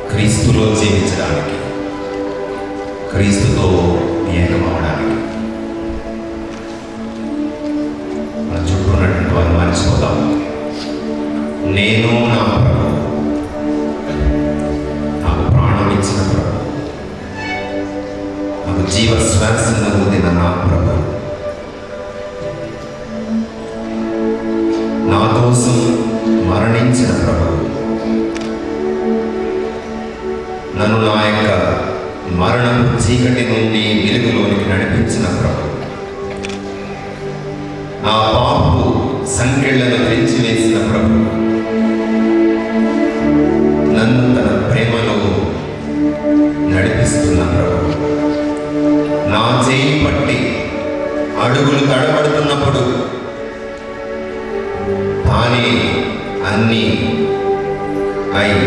క్రీస్తులో జీవించడానికి, క్రీస్తుతో ఏకమవడానికి మన చుట్టూ ఉన్నటువంటి వారిని మర్చిపోతాం. నేను నా ప్రభు, నాకు ప్రాణం ఇచ్చిన ప్రభు, నాకు జీవ శ్వాసను ఊదిన నా ప్రభు, నా కోసం మరణించిన ప్రభు, నన్ను నా యొక్క మరణపు చీకటి నుండి వెలుగులోనికి నడిపించిన ప్రభు, నా పాపు సంకెళ్లను తెంచివేసిన ప్రభు, నన్ను తన ప్రేమలో నడిపిస్తున్న ప్రభు, నా చేయి పట్టి అడుగులు తడబడుతున్నప్పుడు తానే అన్నీ అయి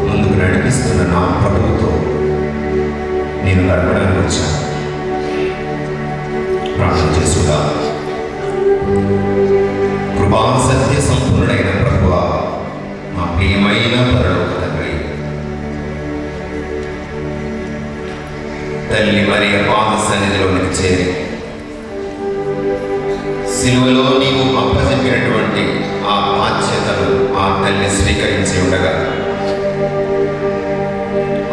ముందుకు నడిపిస్తున్న నా ప్రభువుతో నేను గడపడానికి వచ్చాను. ప్రార్థన చేసుగా. కృపా సత్య సంపూర్ణుడైన ప్రభువా, మా ప్రియమైన పరలోక తండ్రి, తల్లి మరియ పాద సన్నిధిలోనికి చేరి సిలువలో నీవు అప్పచెప్పినటువంటి ఆ బాధ్యతను ఆ తల్లి స్వీకరించి ఉండగా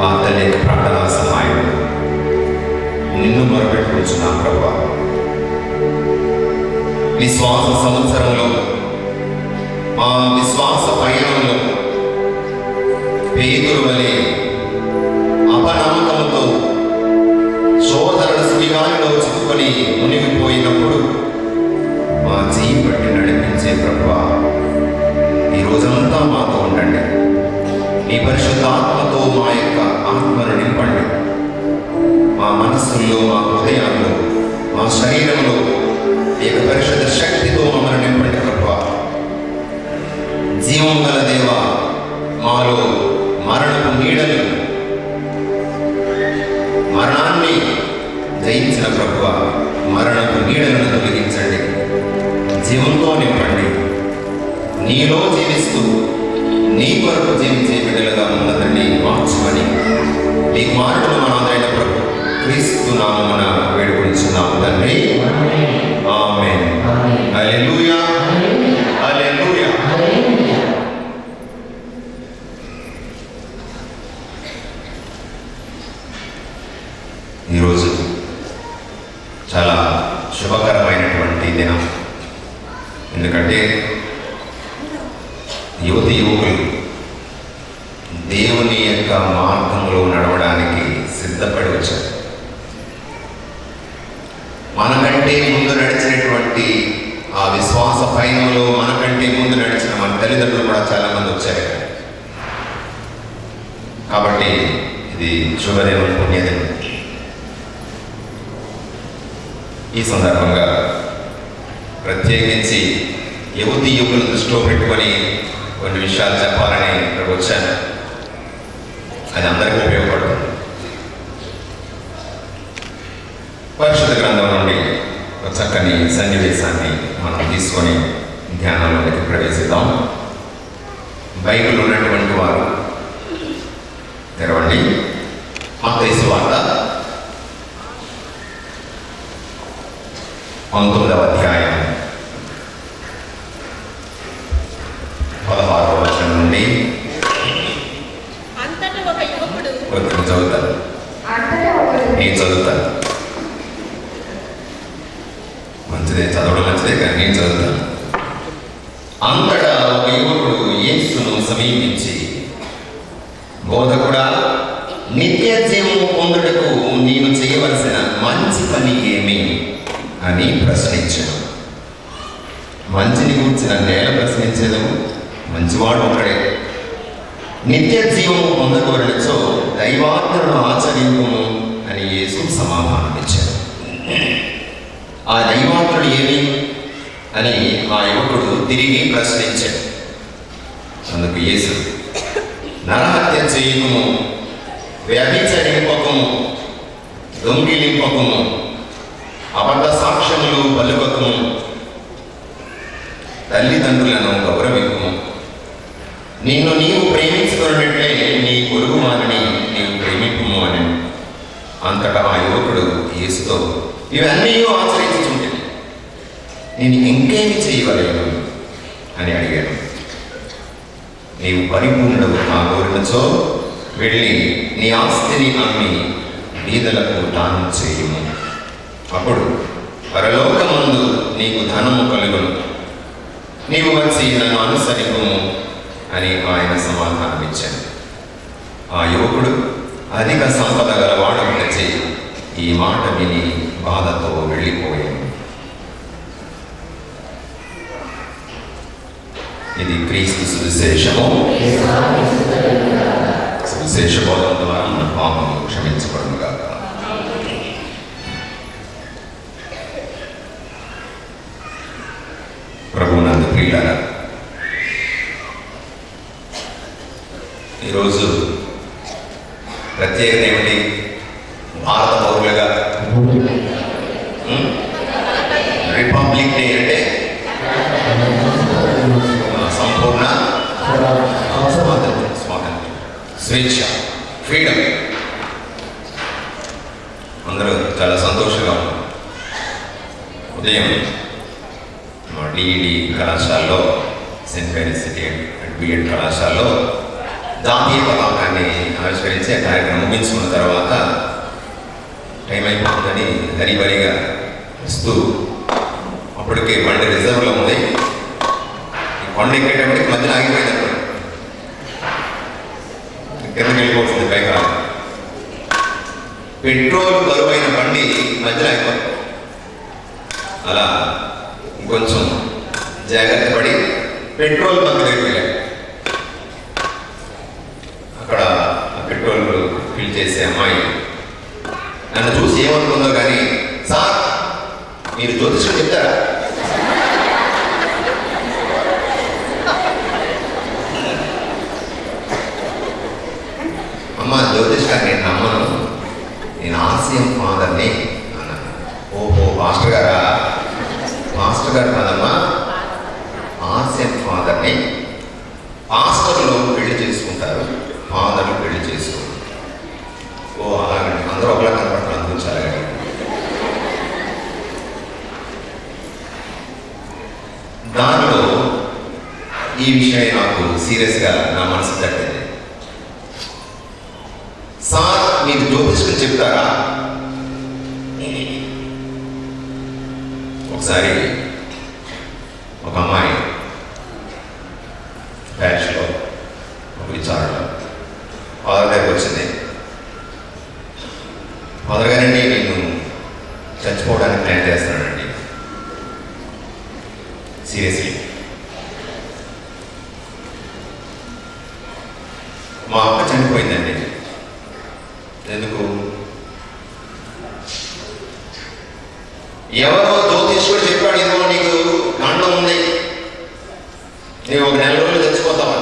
ఆ తల్లి యొక్క ప్రార్థనా సహాయం నిన్ను మొరపెట్టుకుంటున్నా ప్రభువా. విశ్వాస సంవత్సరంలో, ఆ విశ్వాస పయనంలో పేతురు వలె అపనమ్మకంతో సోదరుడు సుడిగాలిలో చిక్కుకొని మునిగిపోయినప్పుడు మా చేయి పట్టి నడిపించే ప్రభువా, ఈ రోజంతా మాతో ఉండండి. నీ పరిశుద్ధాత్మతో మా యొక్క ఆత్మను నింపండి. మా మనస్సుల్లో, మా హృదయాల్లో, మా శరీరంలో ఈ యొక్క పరిశుద్ధ శక్తితో మమ్మల్ని నింపండి ప్రభువా. జీవం గల దేవా, మాలో మరణపు నీడలు, మరణాన్ని జయించిన ప్రభువా, మరణపు నీడలను తొలగించండి, జీవంతో నింపండి. నీలో జీవిస్తూ నీ కొరకు జీవించే బిడ్డలుగా ఉన్నదని మార్చుమని నీ కుమారుడు మనాదైన ప్రభు క్రీస్తు నామమున వేడుకొంచున్నాము తండ్రి. ఆమేన్. హల్లెలూయా, హల్లెలూయా. ఈరోజు చాలా శుభకరమైనటువంటి దినం. ఎందుకంటే యువతి యువకులు దేవుని యొక్క మార్గంలో నడవడానికి సిద్ధపడి వచ్చారు. మనకంటే ముందు నడిచినటువంటి ఆ విశ్వాస పయనంలో మనకంటే ముందు నడిచిన మన తల్లిదండ్రులు కూడా చాలా మంది వచ్చారు. కాబట్టి ఇది శుభదినం, పుణ్యదినం. ఈ సందర్భంగా ప్రత్యేకించి యువతి యువకులు దృష్టిలో పెట్టుకొని కొన్ని విషయాలు చెప్పాలని ఇక్కడికి వచ్చాను. అది అందరికీ ఉపయోగపడుతుంది. పరిశుద్ధ గ్రంథం నుండి ఒక చక్కని సన్నివేశాన్ని మనం తీసుకొని ధ్యానంలోకి ప్రవేశిద్దాం. బైబిల్ ఉన్నటువంటి వారు తెరవండి. మత్తయి సువార్త 19వ అధ్యాయం 16వ వచనం నుండి చదువుతాను. నేను చదువుతాను. మంచిదే, చదవడం మంచిదే, కానీ నేను చదువుతాను. అంతటా ఒక యువకుడు యేసును సమీపించి, బోధకుడా, నిత్య జీవము పొందుటకు నేను చేయవలసిన మంచి పని ఏమి అని ప్రశ్నించాను. మంచిని గురించి నేల ప్రశ్నించేదము, మంచివాడు ఒకడే. నిత్య జీవము పొందగోరనిచో దైవాజ్ఞలను ఆచరింపుము అని యేసు సమాధానం ఇచ్చాడు. ఆ దైవాజ్ఞలు ఏమి అని ఆ యువకుడు తిరిగి ప్రశ్నించాడు. అందుకు యేసు, నరహత్య చేయకుము, వ్యభిచరింపకము, దొంగిలింపకము, అబద్ధ సాక్ష్యములు పలుకకము, తల్లిదండ్రులను గౌరవింపము, నిన్ను నీవు ప్రేమించుకున్నట్లే నీ పొరుగు వారిని నీవు ప్రేమింపుము అని. అంతటా ఆ యువకుడు యేసుతో, ఇవన్నీ ఆచరించుంటే నేను ఇంకేమి చేయవలేను అని అడిగాను. నీవు పరిపూర్ణుడు కాగోరినచో వెళ్ళి నీ ఆస్తిని అమ్మి బీదలకు దానం చేయుము, అప్పుడు పరలోకమందు నీకు ధనము కలుగును. నీవు వచ్చి నన్ను అనుసరింపుము అని ఆయన సమాధానం ఇచ్చాను. ఆ యువకుడు అధిక సంపద గలవాడు వచ్చి ఈ మాట విని బాధతో వెళ్ళిపోయాను. ఇది క్రీస్తు సువిశేషము. సువిశేష బోధన ద్వారా మన పాపము క్షమించబడును గాక. ప్రభువునందు ప్రియులారా, ఈరోజు ప్రత్యేకత ఏమిటి? భారత పౌరులుగా రిపబ్లిక్ డే అంటే సంపూర్ణ స్వాతంత్ర్యం, స్వేచ్ఛ, ఫ్రీడమ్. అందరూ చాలా సంతోషంగా ఉన్నారు. ఉదయం మా డిఈడి కళాశాలలో, Saint Mary's city and BEd కళాశాలలో జాతీయ పతాకాన్ని ఆవిష్కరించి ఆ కార్యక్రమం ముగించుకున్న తర్వాత టైం అయిపోతుందని హరిబరిగా వస్తూ, అప్పటికే బండి రిజర్వ్లో ఉంది. ఈ కొండ ఎక్కేటప్పటికి మధ్యలో ఆగిపోయింది. అప్పుడు కిందకి వెళ్ళిపోతుంది పైకి. పెట్రోల్ బరువైన బండి మధ్యలో అయిపోతుంది. అలా ఇంకొంచెం జాగ్రత్త పడి పెట్రోల్ బంక్ దగ్గరికి వెళ్ళాడు. అక్కడ పెట్రోల్ ఫిల్ చేసే అమ్మాయి నన్ను చూసి ఏమనుకుందో కానీ, సార్ మీరు జ్యోతిష్కుడు చెప్తారా? అమ్మ, జ్యోతిష్ గారు నేను నమ్మను, నేను ఆసియం ఫాదర్ని అన్నాను. ఓహో, మాస్టర్ గారా? మాస్టర్ గారు కాదమ్మా, ఆసియం ఫాదర్ని. పాస్టర్లు పెళ్లి చేసుకుంటారు, ఫాదర్లు పెళ్లి చేసుకుంటారు. ఓ అలాగండి, అందరూ ఒకలా కనపడతారు, అందించాలి. దానిలో ఈ విషయం నాకు సీరియస్గా నా మనసు తట్టింది. సార్ మీరు జ్యోతిష్కులు చెప్తారా? ఒకసారి ఒక అమ్మాయి బ్యాచ్లో ఒక విచారణలో ఫాదర్ గారికి వచ్చింది. ఫాదర్ గారండి, నేను చచ్చిపోవడానికి ప్లాన్ చేస్తున్నానండి, సీరియస్లీ. మా అక్క చనిపోయిందండి. ఎందుకు? ఎవరో జ్యోతిష్కుడు చెప్పాడు, ఇదిగో నీకు కాండం ఉంది, నీవు ఒక నెల రోజులు చచ్చిపోతావా.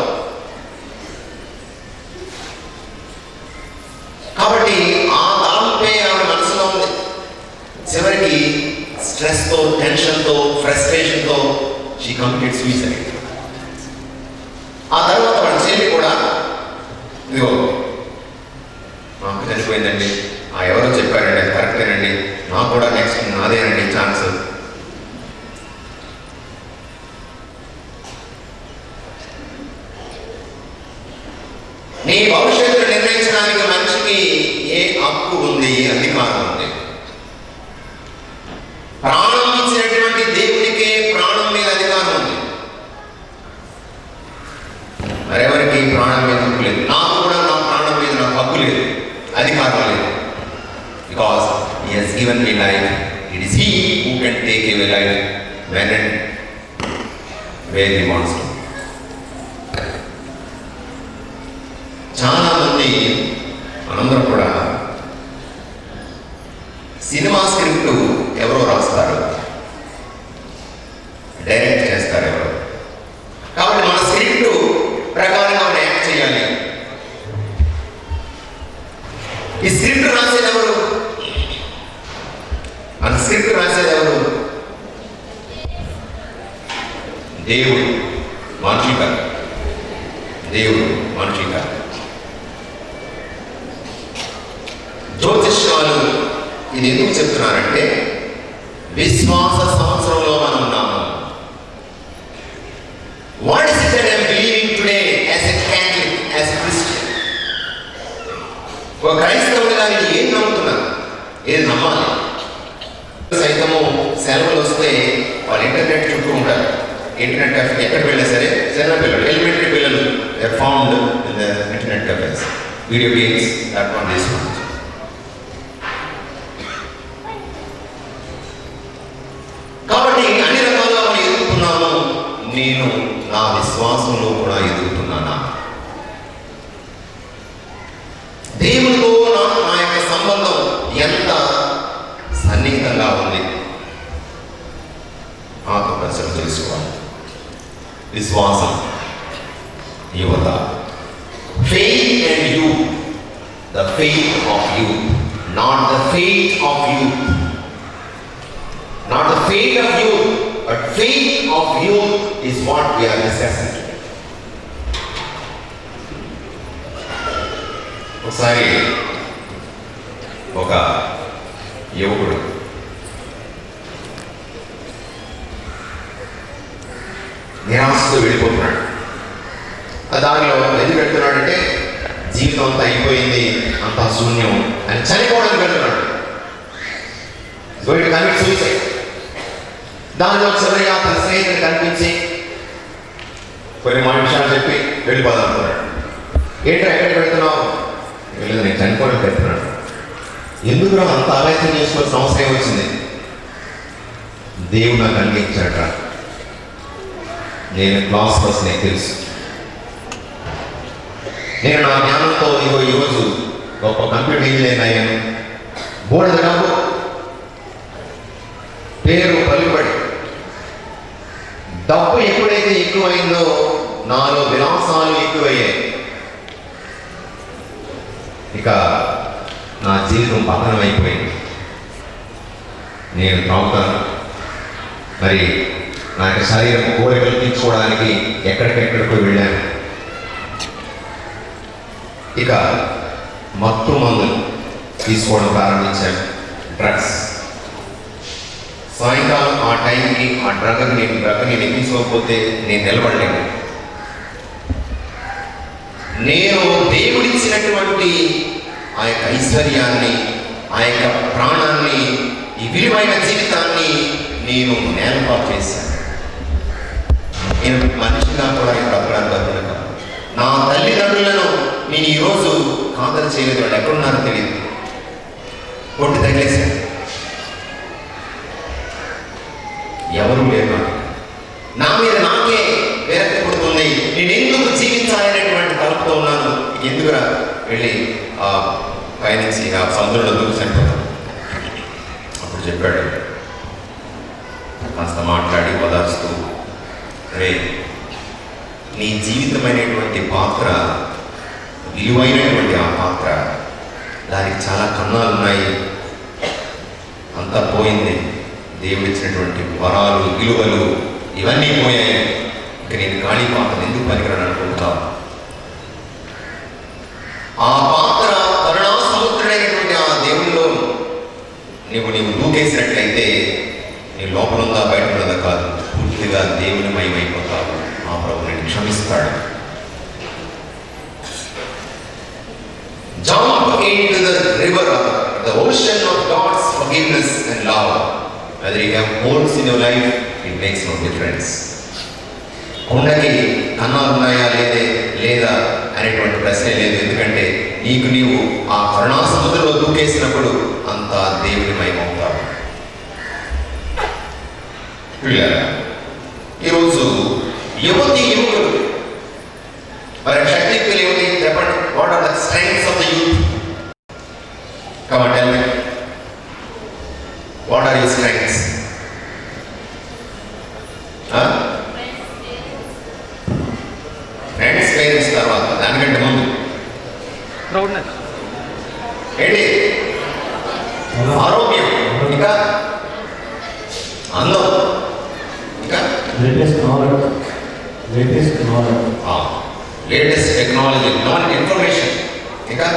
కాబట్టి ఆ తలంపే ఆవిడ మనసులో ఉంది. చివరికి స్ట్రెస్తో, టెన్షన్తో, ఫ్రస్ట్రేషన్తో షీ కమిటెడ్ సూసైడ్. ఆ తర్వాత వాళ్ళ చెల్లి కూడా, ఇదిగో మా అక్క చనిపోయిందండి, ఎవరో చెప్పారండి, అది కరెక్టేనండి, నాకు కూడా నెక్స్ట్ నాదేనండి ఛాన్స్. నీ భవిష్యత్తును నిర్ణయించడానికి మనిషికి ఏ హక్కు ఉంది, ఏ అధికారం ఉంది? ప్రాణం ఇచ్చినటువంటి దేవునికే ప్రాణం మీద అధికారం ఉంది. మరెవరికి ప్రాణం మీద హక్కు లేదు. నాకు కూడా నా ప్రాణం మీద నాకు హక్కు లేదు, అధికారం లేదు. Because he has given me life. It is he who can take away life when and where he wants to. చాలా మంది మనందరం కూడా సినిమా స్క్రిప్ట్ ఎవరో రాస్తారు, డైరెక్ట్ చేస్తారు ఎవరో. కాబట్టి మన స్క్రిప్ట్ ప్రకారంగా మనం యాక్ట్ చేయాలి. ఈ స్క్రిప్ట్ రాసేది ఎవరు? మన స్క్రిప్ట్ రాసేది ఎవరు? దేవుడు, మనుషులు కాదు. దేవుడు, మనుషులు కాదు. విషయాలు ఇది ఎందుకు చెప్తున్నానంటే, విశ్వాస సంవత్సరంలో మనం ఉన్నాము. What is it that I am believing today as a Catholic, as a Christian? ఒక క్రైస్తవుడిగా నేను ఏం నమ్ముతున్నాను, ఏది నమ్మాలి? సైతము సెలవులు వస్తే వాళ్ళు ఇంటర్నెట్ చుట్టూ ఉంటారు. ఇంటర్నెట్ క్యాఫే ఎక్కడికి వెళ్ళినా సరే, చిన్న పిల్లలు, ఎలిమెంటరీ పిల్లలు found in the internet cafes, video games, that one this one. కాబట్టి అన్ని రకాలుగా మనం ఎదుగుతున్నాము. నేను నా విశ్వాసంలో కూడా ఎదుగుతున్నానా? దేవునితో నా యొక్క సంబంధం ఎంత సన్నిహితంగా ఉంది? ఆత్మపరిశీలన చేసుకోవాలి. విశ్వాసం, యువత, faith and youth, the faith of youth, not the faith of youth, not the faith of youth, but faith of youth is what we are discussing today. ఒకసారి ఒక యువకుడు నిరాశతో వెళ్ళిపోతున్నాడు. దానిలో ఎందుకు వెళ్తున్నాడంటే, జీవితం అంతా అయిపోయింది, అంతా శూన్యం అని చనిపోవడానికి వెళ్తున్నాడు. going to commit suicide. దానిలో చివరిగా తన స్నేహితుడు కనిపించి కొన్ని విషయాలు చెప్పి వెళ్ళిపోదాం అనుకున్నాడు. ఏంటో ఎక్కడికి వెళ్తున్నావు? వెళ్ళదు, నేను చనిపోవడానికి వెళ్తున్నాడు. ఎందుకు అంత ఆలోచన చేసుకోవాల్సిన అవసరం వచ్చింది? దేవుడు నాకు అందించాడ. నేను క్లాస్ ఫస్ట్, నాకు తెలుసు. నేను నా జ్ఞానంతో ఈరోజు గొప్ప కంప్యూటర్ ఇంజనీర్ అయ్యాను. బోర్డు కాదు, పేరు పలుకుబడి, డబ్బు ఎప్పుడైతే ఎక్కువైందో నాలో విలాసాలు ఎక్కువయ్యాయి. ఇక నా జీవితం పతనం అయిపోయింది. నేను తాగుతాను, మరి నా యొక్క శరీరం కోరికలు తీర్చుకోవడానికి ఎక్కడికెక్కడికో వెళ్ళాను. ఇక మత్తు మందులు తీసుకోవడం ప్రారంభించాను, డ్రగ్స్. సాయంకాలం ఆ టైంకి ఆ డ్రగ్ని నేను తీసుకోకపోతే నేను నిలబడలేను. నేను దేవుడిచ్చినటువంటి ఆ యొక్క ఐశ్వర్యాన్ని, ఆ యొక్క ప్రాణాన్ని, ఈ విలువైన జీవితాన్ని నేను నేలపాటు చేశాను. నేను మనిషిగా కూడా బ్రతకడానికి కాదు. నా తల్లిదండ్రులను నేను ఈరోజు ఖాతరు చేయలేదు. వాళ్ళు ఎక్కడున్నారో తెలియదు, కొట్టి తగిలేశాను. ఎవరు లేరు. నా మీద నాకే విరక్తి పుడుతుంది. నేను ఎందుకు జీవించాలనేటువంటి తలుపుతో ఉన్నాను. ఎందుకురా వెళ్ళి పైనుంచి ఆ సముద్రంలో దూకి చనిపోతాను. అప్పుడు చెప్పాడు, కాస్త మాట్లాడి ఓదార్స్తూ, రే, నీ జీవితమైనటువంటి పాత్ర, విలువైనటువంటి ఆ పాత్ర, దానికి చాలా కన్నాలు ఉన్నాయి. అంతా పోయింది. దేవుడిచ్చినటువంటి వరాలు, విలువలు ఇవన్నీ పోయాయి. ఇక నేను ఖాళీ పాత్ర ఎందుకు పనికిరాను అనుకుంటావు? ఆ పాత్ర కరుణా సముద్రుడైనటువంటి ఆ దేవుల్లో నీవు దూకేసినట్లయితే నీ లోపల ఉందా బయట ఉన్నదా కాదు, పూర్తిగా దేవుని మయమైపోతావు. ఆ ప్రభు నేను క్షమిస్తాడు. Jump into the river, the ocean of God's forgiveness and love. Whether you have holes in your life, it makes no difference. కొండకి కన్నాలు ఉన్నాయా లేదా అనేటువంటి ప్రశ్నే లేదు. ఎందుకంటే నీవు ఆ కరుణా సముద్రంలో దూకేసినప్పుడు అంతా దేవుని మయమవుతావు. ఈరోజు యువకులు మరి టెక్నికల్ యువతి చెప్పండి, what are the strengths of the youth? Come on, tell me, what are your strengths? Friends, parents తర్వాత, దానికంటే ముందు ఏంటి? ఆరోగ్యం, ఇంకా అందం, ఇంకా లేటెస్ట్ టెక్నాలజీ, నాన్ ఇన్ఫర్మేషన్, ఇంకా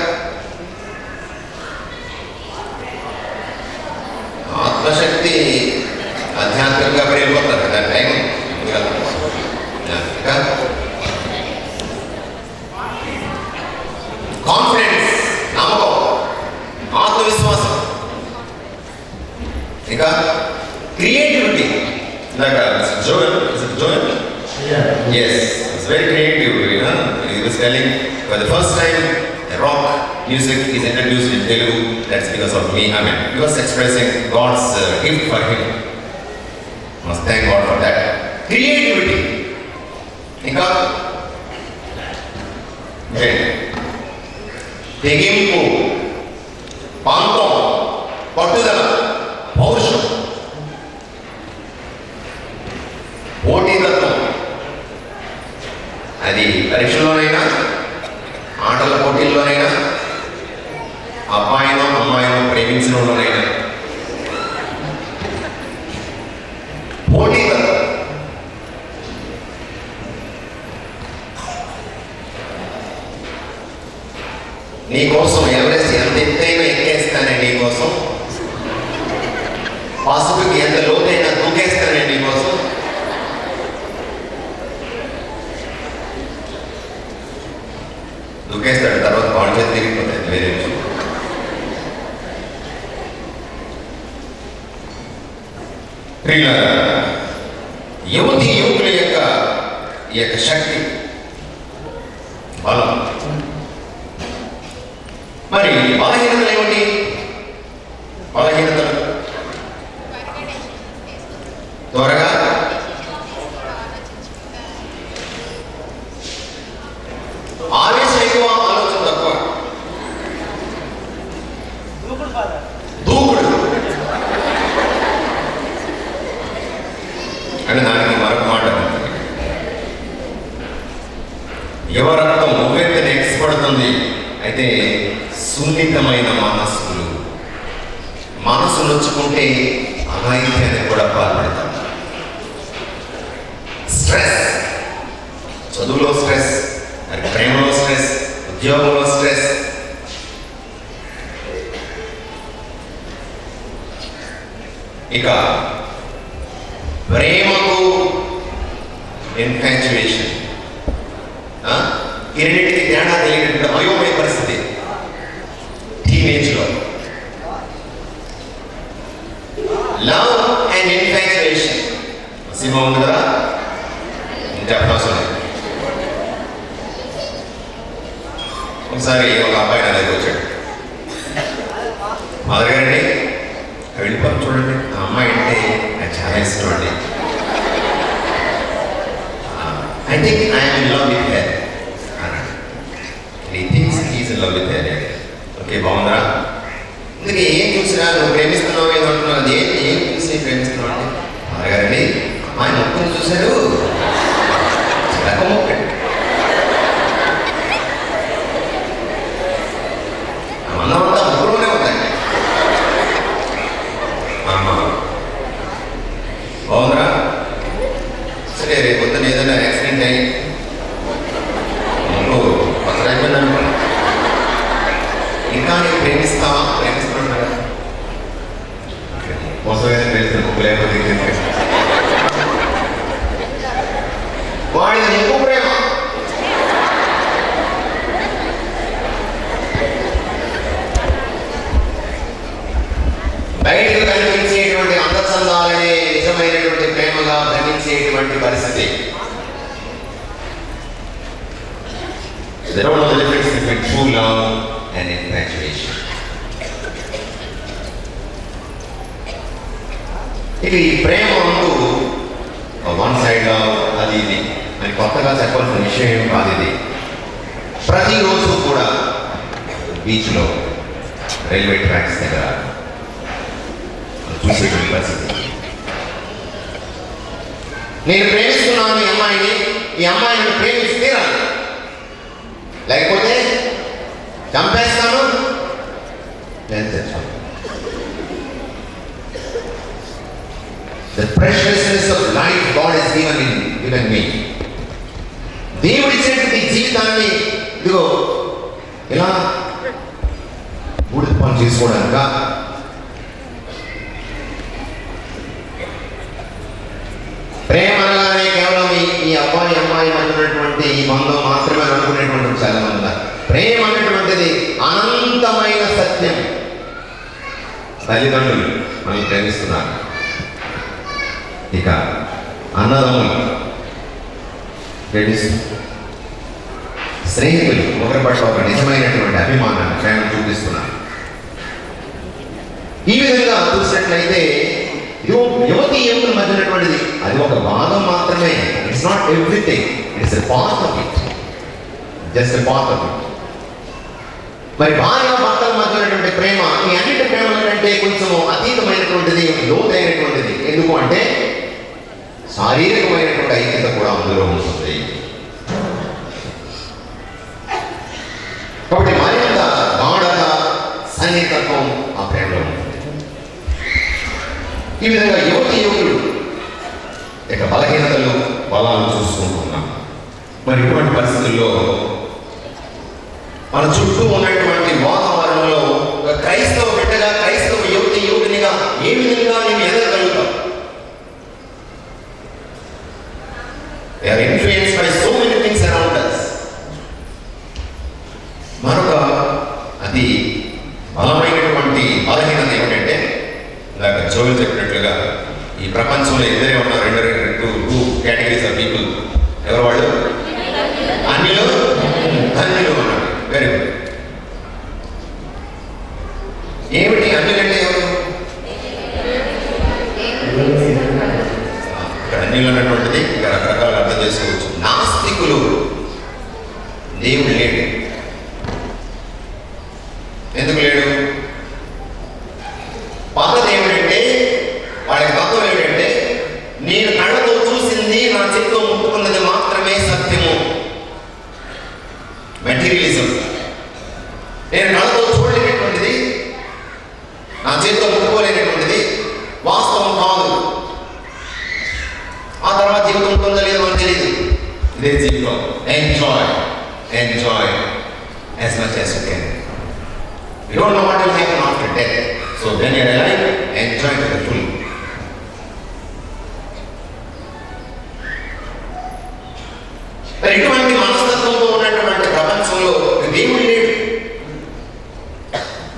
is telling, for the first time, a rock music is introduced in Telugu. That's because of me. I mean, he was expressing God's gift for him. Must thank God for that. Creativity. ఇంకా తెగింపు, పాంతం, పట్టుదల, పౌరుషం, పోటీతత్వం. అది పరీక్షలోనైనా, ఆటల పోటీల్లోనైనా, అబ్బాయినో అమ్మాయినో ప్రేమించడంలోనైనా పోటీతత్వం. నీకోసం Everest ఎంత ఎత్తైనా ఎక్కేస్తానే నీకోసం, పాసిఫిక్ ఎంత లోతైనా దూకేస్తానే నీకోసం. దూకేస్తాడు, తర్వాత బాడీ చేతి తిరిగిపోతాయి వేరే విషయం. యువతి యువకుల యొక్క శక్తి, బలం. మరి బలహీనతలు ఏమిటి? బలహీనతలు త్వరగా ఆవేశం ఎక్కువ, ఆలోచన తక్కువ, దూకుడు. అని దానికి మరొక మాట, యువ రక్తం ఉవ్వెత్తిన ఎక్స్పడుతుంది. అయితే సున్నితమైన మనస్సులు, మనసు నొచ్చుకుంటే అఘాయిత్యానికి కూడా పాల్పడతాం. స్ట్రెస్, చదువులో స్ట్రెస్, ప్రేమలో స్ట్రెస్, ఉద్యోగంలో స్ట్రెస్. ఇక ప్రేమకు ఇన్ఫాచ్యుయేషన్, ఈ రెండింటికి తేడా తెలియనటువంటి అయోమయ పరిస్థితి టీనేజ్లో. లవ్ అండ్ ఇన్ఫాచ్యుయేషన్ సినిమా ఉంది కదా, చెప్పనవసరం లేదు. ఒకసారి ఒక అబ్బాయి నా దగ్గర వచ్చాడు. మదర్ గారండి వెళ్ళిపోయి చూడండి, ఆ అమ్మాయి అంటే నాకు చాలా ఇష్టం అండి. I think I am in love with her. He thinks he is in love with her. Okay, బాగుందా? అందుకే ఏం చూసినా నువ్వు ప్రేమిస్తున్నావు ఏదో అంటున్నావు, అది ఏం చూసి ప్రేమిస్తున్నావు అంటే, అడగారండి ఆయన మొక్కను చూశాడు, చిలక మొక్కడు. అన్నమంతా ముగ్గురునే ఉంటాయి. అమ్మ బాగుందిరా, సరే రేపు పొద్దున ఏదైనా యాక్సిడెంట్ అయ్యి నువ్వు పత్ర అయిపోయింది అనుకో, ఇంకా నేను ప్రేమిస్తున్నావా? ప్రేమిస్తున్నాడు మోసంగా ప్రేమిస్తాను, ముగ్గులేకపోతే వాడిది ఎక్కువ ప్రేమ. బయటకు కనిపించేటువంటి అందచందాలనే నిజమైనటువంటి ప్రేమగా భ్రమించేటువంటి పరిస్థితి. There are no difference between true love and infatuation. ఇది ప్రేమ అంటూ వన్ సైడ్ లవ్ అది ఇది అని కొత్తగా చెప్పాల్సిన విషయం ఏం కాదు. ఇది ప్రతిరోజు కూడా బీచ్లో, రైల్వే ట్రాక్స్ దగ్గర చూసేటువంటి పరిస్థితి. నేను ప్రేమిస్తున్నాను ఈ అమ్మాయిని, ఈ అమ్మాయి నన్ను ప్రేమిస్తే రాదు, లేకపోతే చంపేస్తాను, నేను తెచ్చాను. The preciousness of life God has given me. దేవుడు ఇచ్చినటువంటి జీవితాన్ని ఇదిగో ఇలా బూడిద పని చేసుకోవడానిక, ప్రేమ అనగానే కేవలం ఈ అబ్బాయి అమ్మాయి అంటున్నటువంటి ఈ బంధం మాత్రమే అనుకునేటువంటి చాలా మంది ఉన్నారు. ప్రేమ అనేటువంటిది అనంతమైన సత్యం. తల్లిదండ్రులు మనం ప్రేమిస్తున్నారు, ఇక అన్నదమ్ములు ప్రేమిస్తున్నారు, స్నేహితులు ఒకరి పట్ల ఒక నిజమైనటువంటి అభిమానాన్ని ప్రేమ చూపిస్తున్నారు. ఈ విధంగా చూసినట్లయితే యువతి యువకుల మధ్య ఉన్నటువంటిది అది ఒక భాగం మాత్రమే. It's not everything, it's a part of it, just a part of it. మరి భార్య భర్తల మధ్య ఉన్నటువంటి ప్రేమ ఈ అన్నిటి ప్రేమల కంటే కొంచెం అతీతమైనటువంటిది, లోతైనటువంటిది. ఎందుకు అంటే శారీరకమైనటువంటి ఐక్యత కూడా అందులో ఉంటుంది. కాబట్టి మరింత గాఢత, సన్నిహితత్వం ఆ ప్రేమలో ఉంటుంది. ఈ విధంగా యువతి యువకులు ఇక బలహీనతలు, బలాలు చూసుకుంటున్నాం. మరి ఇటువంటి పరిస్థితుల్లో మన చుట్టూ ఉన్నటువంటి వాతావరణంలో క్రైస్తవ బిడ్డగా, క్రైస్తవ యువతి యువకునిగా ఏ విధంగా నేను ఎదగలుగుతాం? They are influenced by so many things around us. మరొక అతి బలమైనటువంటి బలహీనత ఏమిటంటే, ఇందాక జోయల్ చెప్పినట్లుగా ఈ ప్రపంచంలో ఇద్దరే ఉన్నారు, టూ కేటగిరీస్ ఆఫ్ పీపుల్. ఎవరు వాళ్ళు? అన్యులు, ధన్యులు అన్నారు. Very good. ఏమిటి అన్యులంటే ఎవరు? ఇక్కడ అన్యులు అన్నటువంటిది ఇక రకరకాలుగా అర్థం చేసుకోవచ్చు. నాస్తికులు, దేవుడు లేడు. ఎందుకు లేడు? పద్ధతి ఏమిటంటే, వాళ్ళకి తత్వం ఏమిటంటే, నేను కళ్ళతో చూసింది, నా చేతితో ముట్టుకున్నది మాత్రమే సత్యము. మెటీరియలిజం. నేను కళ్ళతో చూడలేనటువంటిది, నా చేతితో ముట్టుకోలేనటువంటిది వాస్తవం కాదు. ఆ తర్వాత జీవితం ఉంటుందో లేదో అని తెలియదు. ఇదే జీవితం. Enjoy as much as you can. You don't know what will happen after death. So when you are alive, enjoy to the full. ఇటువంటి మనస్తత్వంతో ఉన్నటువంటి ప్రపంచంలో దేవుడు లేడు.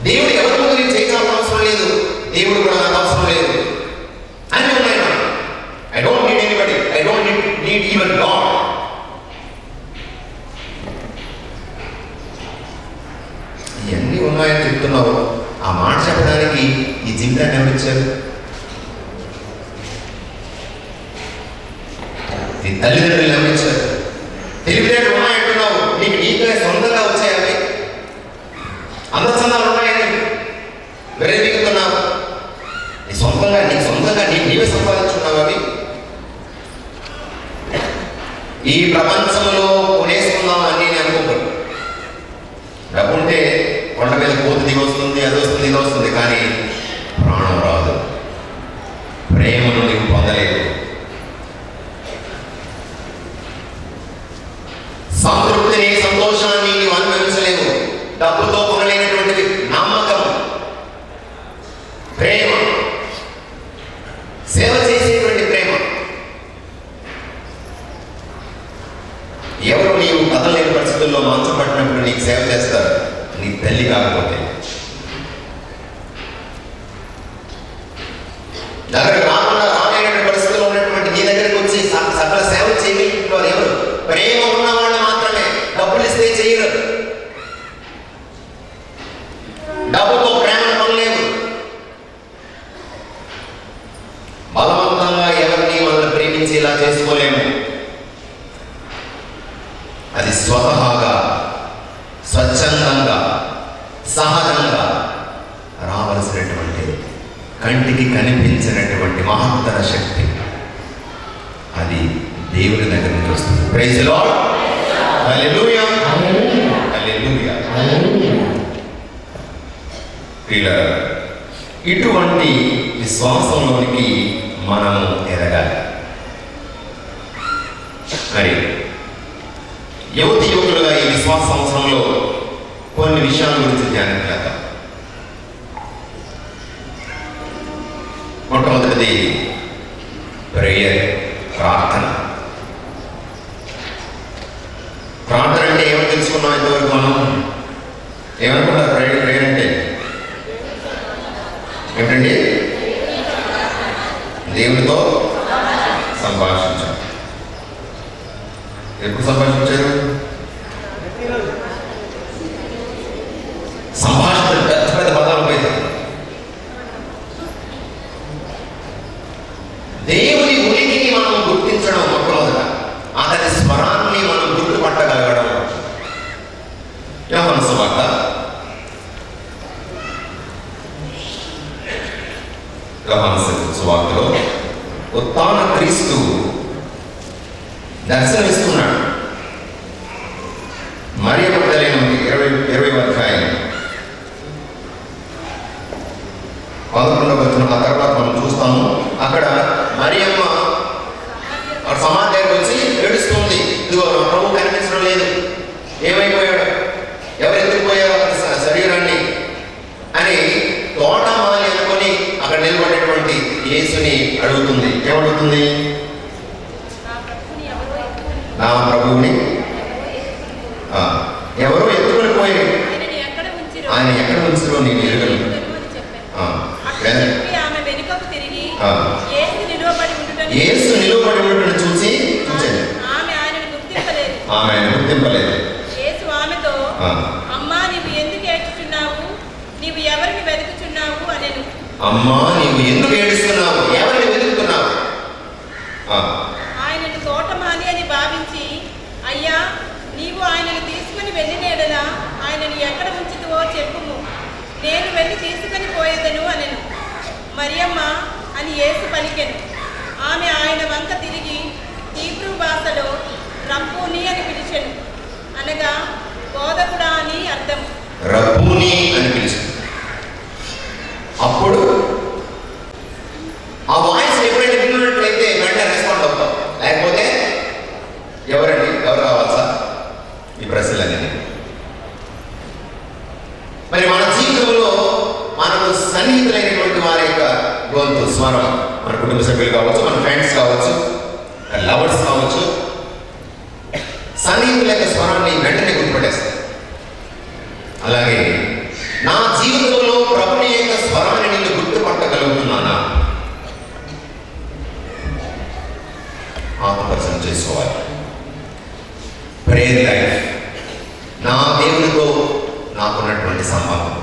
దేవుడు ఎవరి గురించి చేయాల్సిన అవసరం లేదు, దేవుడు కూడా నాకు అవసరం లేదు అని ఉన్నాయి. I don't need anybody, I don't need even God. ఇవన్నీ ఉన్నాయని చెప్తున్నావు. ఆ మాట చెప్పడానికి ఈ జీవితాన్ని ఎవరిచ్చారు? ఈ తల్లిదండ్రులు ఎవరిచ్చారు? తెలివితేటలు ఉన్నాయంటున్నావు, నీకు నీకే సొంతంగా వచ్చాయని, అందచందాలు ఉన్నాయని విరమిగుతున్నావు. నీకు సొంతంగా నీవే సంపాదించున్నావు. అవి ఈ ప్రపంచంలో కొనేసుకుందాం అని నేను అనుకుంటాను. డబ్బుంటే కొండ మీద కోతి దిగి వస్తుంది, అది వస్తుంది, ఇది వస్తుంది, కానీ ప్రాణం రాదు. ప్రేమను నీకు పొందలేదు. సంతృప్తిని, సంతోషాన్ని నీవు అనుభవించలేవు. డబ్బుతో కొనలేనటువంటిది నమ్మకం, ప్రేమ, సేవ చేసేటువంటి ప్రేమ. ఎవరు నీవు కదలేని పరిస్థితుల్లో మంచం పట్టినప్పుడు నీకు సేవ చేస్తారు? నీ తల్లి కాకపోతే. దగ్గరకు రాకుండా రాలేని పరిస్థితుల్లో ఉన్నటువంటి నీ దగ్గరకు వచ్చి సకల సేవ చేయగలిగిన ఎవరు? ప్రేమ ఉన్నవాళ్ళు మాత్రమే. డబ్బులు ఇస్తే చేయరు. డబ్బుతో ప్రేమను కొనలేవు. బలవంతంగా ఎవరిని మనల్ని ప్రేమించేలా చేసుకోలేము. అది స్వతహాగా, స్వచ్ఛందంగా, సహజంగా రావలసినటువంటి, కంటికి కనిపించినటువంటి మహత్తర శక్తి. అది దేవుని దగ్గర నుంచి వస్తుంది. Praise the lord. Hallelujah, hallelujah. ఇటువంటి విశ్వాసంలోనికి మనము ఎదగాలి. మరి యువతి యువకులుగా ఈ విశ్వాస సంవత్సరంలో కొన్ని విషయాల గురించి ధ్యానం చేద్దాం. మొట్టమొదటిది ప్రేయర్, ప్రార్థన. ప్రార్థన అంటే ఏమని తెలుసుకున్నాం ఇంతవరకు? మనం ఏమనుకున్నారు? ప్రేయర్ అంటే ఏమిటండి? దేవునితో సంభాషించారు. ఎప్పుడు సంభాషించారు? యోహాను సువార్త సువార్తలో ఉత్థాన క్రీస్తు దర్శనమిస్తున్నాడు. మరియ మగ్దలేన 20వ అధ్యాయం 11వ వచనం. ఆ తర్వాత మనం చూస్తాము, అక్కడ మరియమ్మ సమాధి దగ్గరకు వచ్చి ఏడుస్తుంది. ఇదిగో నా ప్రభు కనిపించడం లేదు, ఏమైపోయాడు, ఎవరు ఎత్తుకుపోయారు అతని శరీరాన్ని అని తోటమాలి అనుకొని అక్కడ నిలబడేటువంటి యేసుని అడుగుతుంది. ఏమడుగుతుంది? నా ప్రభువుని ఎవరో ఎత్తుకొని పోయి ఆయన ఎక్కడ ఉంచారో నేను ఎరుగను. యేసు నిలబడి ఉండటం చూసి ఆమె ఆయన గుర్తింపలేదు. అమ్మా నీవు ఎందుకు ఏడుస్తున్నావు, నీవు ఎవరిని వెతుకుతున్నావు అనెను. అమ్మా నీవు ఎందుకు ఏడుస్తున్నావు, ఎవరిని వెతుకుతున్నావు? ఆయనను తోటమాలి అని భావించి, అయ్యా నీవు ఆయనను తీసుకుని వెళ్ళినేడలా ఆయనను ఎక్కడ ఉంచుతువో చెప్పుము, నేను వెళ్ళి తీసుకుని పోయేదను అనెను. మరియమ్మ అని యేసు పలికెను. ఆమె ఆయన వంక తిరిగి హీబ్రూ భాషలో రబ్బూని అని పిలిచెను, అనగా బోధకుడా అని అర్థం. రబ్బూని అని పిలిచాను. అప్పుడు ఆ వాయిస్ ఎప్పుడైతే విన్నట్లయితే వెంటనే రెస్పాండ్ అవుతాం. లేకపోతే ఎవరండి, ఎవరు కావాలి సార్ ఈ ప్రశ్నలన్నీ. మరి మన జీవితంలో మనకు సన్నిహితులైనటువంటి వారి యొక్క గొంతు స్వరం, మన కుటుంబ సభ్యులు కావచ్చు, మన ఫ్రెండ్స్ కావచ్చు, లవర్స్ కావచ్చు, సన్నిహితుల యొక్క స్వరాన్ని వెంటనే గుర్తుపట్టేస్తాం. అలాగే నా జీవితంలో ప్రభుని యొక్క స్వరాన్ని నేను గుర్తుపట్టగలుగుతున్నానా? ఆత్మపరిశీలన చేసుకోవాలి. ప్రేయర్ లైఫ్, నా దేవునితో నాకున్నటువంటి సంబంధం,